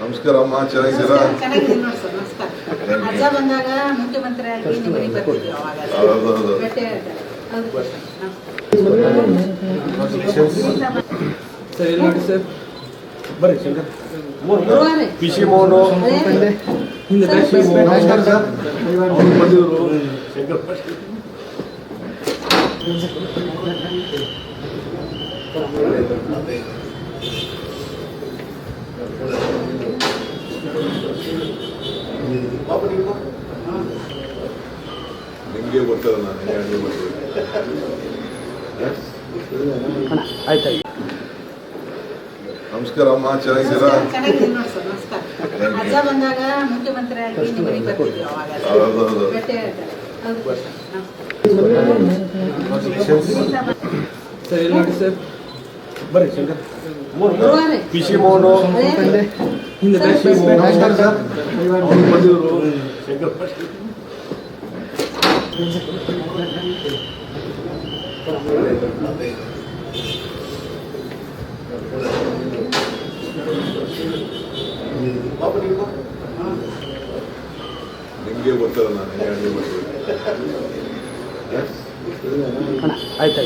ನಮಸ್ಕಾರ ಅಮ್ಮ, ಚೆನ್ನಾಗಿದ್ದೀರಾ? ಚೆನ್ನಾಗಿದ್ದೀನಿ ನೋಡಿ ಸರ್. ನಮಸ್ಕಾರ. ಅಜ್ಜ ಬಂದಾಗ ಮುಖ್ಯಮಂತ್ರಿ ಆಗಿ ನಿಮ್ಮ ಮನೆಗೆ ಬರ್ತಿದ್ವಿ ಅವಾಗ. ಹೌದೌದು. ಭೇಟಿ ಆಯ್ತು. ಹೌದು ಸರ್. ಸರ್ ಇಲ್ಲಿ ನೋಡಿ ಸರ್, ಬರ್ರಿ ಶಂಕರ್. ಗುರುವಾರ ಪಿಸಿ ಮೋನು ಹಿಂದೆ ನಮಸ್ಕಾರ ಸರ್. ಅವ್ರು ಬಂದಿದ್ರು ಶಂಕರ್. ನಿಮಗೆ ಗೊತ್ತಲ್ಲ, ನಾನು ಹೇಳಿ ಮಾಡ್ತೀನಿ. ಆಯ್ತು. ನಮಸ್ಕಾರ ಅಮ್ಮ, ಚೆನ್ನಾಗಿದ್ದೀರಾ? ಚೆನ್ನಾಗಿದ್ದೀನಿ ನೋಡಿ ಸರ್. ನಮಸ್ಕಾರ. ಅಜ್ಜ ಬಂದಾಗ ಮುಖ್ಯಮಂತ್ರಿ ಆಗಿ ನಿಮ್ಮ ಮನೆಗೆ ಬರ್ತಿದ್ವಿ ಅವಾಗ. ಹೌದೌದು. ಭೇಟಿ ಆಯ್ತು. ಹೌದು ಸರ್. ಸರ್ ಇಲ್ಲಿ ನೋಡಿ ಸರ್, ಬರ್ರಿ ಶಂಕರ್. ಗುರುವಾರ ಪಿಸಿ ಮೋನು ಹಿಂದೆ ನಮಸ್ಕಾರ ಸರ್. ಅವ್ರು ಬಂದಿದ್ರು ಶಂಕರ್. ನಿಮಗೆ ಗೊತ್ತಲ್ಲ, ನಾನು ಹೇಳಿ ಮಾಡ್ತೀನಿ. ಆಯ್ತು.